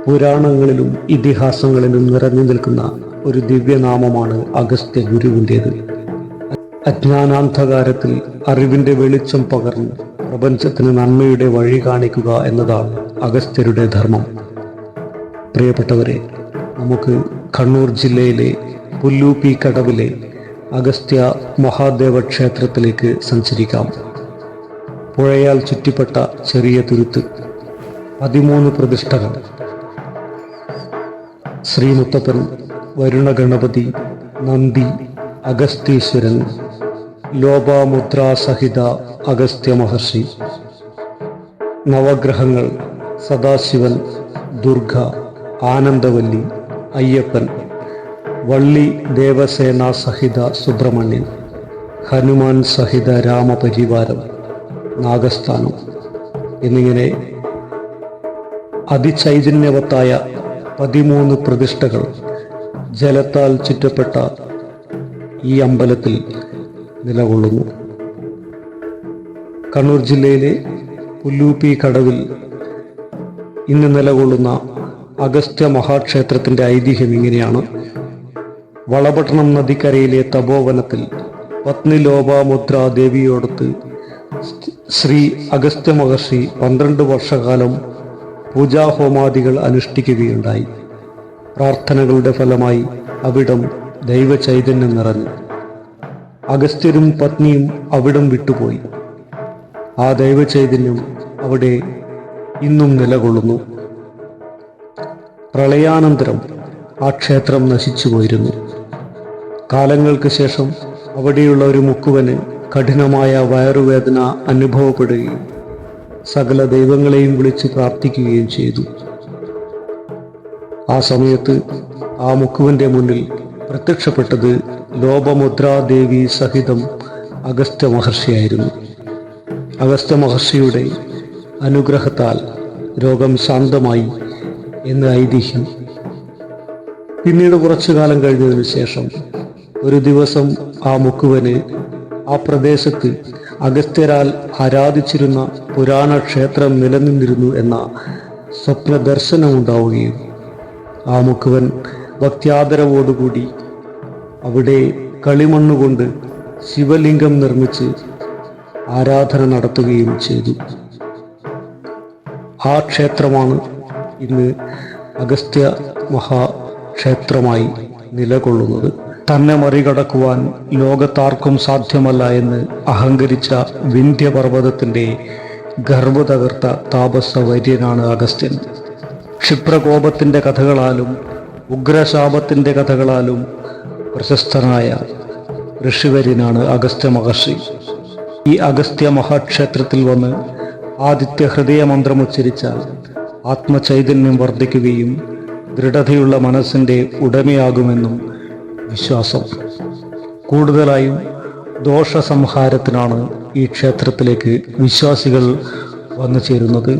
പുരാണങ്ങളിലും ഇതിഹാസങ്ങളിലും നിറഞ്ഞു നിൽക്കുന്ന ഒരു ദിവ്യനാമമാണ് അഗസ്ത്യ ഗുരുവിൻ്റേത്. അജ്ഞാനാന്ധകാരത്തിൽ അറിവിൻ്റെ വെളിച്ചം പകർന്ന് പ്രപഞ്ചത്തിന് നന്മയുടെ വഴി കാണിക്കുക എന്നതാണ് അഗസ്ത്യരുടെ ധർമ്മം. പ്രിയപ്പെട്ടവരെ, നമുക്ക് കണ്ണൂർ ജില്ലയിലെ പുല്ലൂപ്പി കടവിലെ അഗസ്ത്യ മഹാദേവ ക്ഷേത്രത്തിലേക്ക് സഞ്ചരിക്കാം. പുഴയാൽ ചുറ്റിപ്പെട്ട ചെറിയ തുരുത്ത്, 13 പ്രതിഷ്ഠകൾ, ശ്രീമുത്തപ്പൻ, വരുണഗണപതി, നന്ദി, അഗസ്തീശ്വരൻ, ലോപാമുദ്രാസഹിത അഗസ്ത്യ മഹർഷി, നവഗ്രഹങ്ങൾ, സദാശിവൻ, ദുർഗ, ആനന്ദവല്ലി, അയ്യപ്പൻ, വള്ളി ദേവസേന സഹിത സുബ്രഹ്മണ്യൻ, ഹനുമാൻ സഹിത രാമപരിവാരം, നാഗസ്ഥാനം എന്നിങ്ങനെ അതിചൈതന്യവത്തായ 13 പ്രതിഷ്ഠകൾ ജലത്താൽ ചുറ്റപ്പെട്ട ഈ അമ്പലത്തിൽ നിലകൊള്ളുന്നു. കണ്ണൂർ ജില്ലയിലെ പുല്ലൂപ്പി കടവിൽ ഇന്ന് നിലകൊള്ളുന്ന അഗസ്ത്യ മഹാക്ഷേത്രത്തിൻ്റെ ഐതിഹ്യം ഇങ്ങനെയാണ്. വളപട്ടണം നദിക്കരയിലെ തപോവനത്തിൽ പത്നി ലോപാമുദ്ര ദേവിയോടൊത്ത് ശ്രീ അഗസ്ത്യ മഹർഷി 12 വർഷകാലം പൂജാഹോമാദികൾ അനുഷ്ഠിക്കുകയുണ്ടായി. പ്രാർത്ഥനകളുടെ ഫലമായി അവിടം ദൈവചൈതന്യം നിറഞ്ഞു. അഗസ്ത്യരും പത്നിയും അവിടം വിട്ടുപോയി. ആ ദൈവചൈതന്യം അവിടെ ഇന്നും നിലകൊള്ളുന്നു. പ്രളയാനന്തരം ആ ക്ഷേത്രം നശിച്ചുപോയിരുന്നു. കാലങ്ങൾക്ക് ശേഷം അവിടെയുള്ള ഒരു മുക്കുവന് കഠിനമായ വയറുവേദന അനുഭവപ്പെടുകയും സകല ദൈവങ്ങളെയും വിളിച്ച് പ്രാർത്ഥിക്കുകയും ചെയ്തു. ആ സമയത്ത് ആ മുക്കുവന്റെ മുന്നിൽ പ്രത്യക്ഷപ്പെട്ടത് ലോപമുദ്രാദേവി സഹിതം അഗസ്ത്യ മഹർഷിയായിരുന്നു. അഗസ്ത്യ മഹർഷിയുടെ അനുഗ്രഹത്താൽ രോഗം ശാന്തമായി എന്ന് ഐതിഹ്യം. പിന്നീട് കുറച്ചു കാലം കഴിഞ്ഞതിനു ശേഷം ഒരു ദിവസം ആ മുക്കുവന് ആ പ്രദേശത്ത് അഗസ്ത്യരാൽ ആരാധിച്ചിരുന്ന പുരാണ ക്ഷേത്രം നിലനിന്നിരുന്നു എന്ന സ്വപ്ന ദർശനമുണ്ടാവുകയും ആ മുക്കുവൻ ഭക്ത്യാദരവോടുകൂടി അവിടെ കളിമണ്ണുകൊണ്ട് ശിവലിംഗം നിർമ്മിച്ച് ആരാധന നടത്തുകയും ചെയ്തു. ആ ക്ഷേത്രമാണ് ഇന്ന് അഗസ്ത്യ മഹാക്ഷേത്രമായി നിലകൊള്ളുന്നത്. തന്നെ മറികടക്കുവാൻ ലോകത്താർക്കും സാധ്യമല്ല എന്ന് അഹങ്കരിച്ച വിന്ധ്യപർവ്വതത്തിൻ്റെ ഗർഭ തകർത്ത താപസവര്യനാണ് അഗസ്ത്യൻ. ക്ഷിപ്രകോപത്തിൻ്റെ കഥകളാലും ഉഗ്രശാപത്തിൻ്റെ കഥകളാലും പ്രശസ്തനായ ഋഷിവര്യനാണ് അഗസ്ത്യ മഹർഷി. ഈ അഗസ്ത്യ മഹാക്ഷേത്രത്തിൽ വന്ന് ആദിത്യ ഹൃദയ മന്ത്രം ഉച്ചരിച്ചാൽ ആത്മചൈതന്യം വർദ്ധിക്കുകയും ദൃഢതയുള്ള മനസ്സിൻ്റെ ഉടമയാകുമെന്നും വിശ്വാസം. കൂടുതലായും ദോഷസംഹാരത്തിനാണ് ഈ ക്ഷേത്രത്തിലേക്ക് വിശ്വാസികൾ വന്നു ചേരുന്നത്.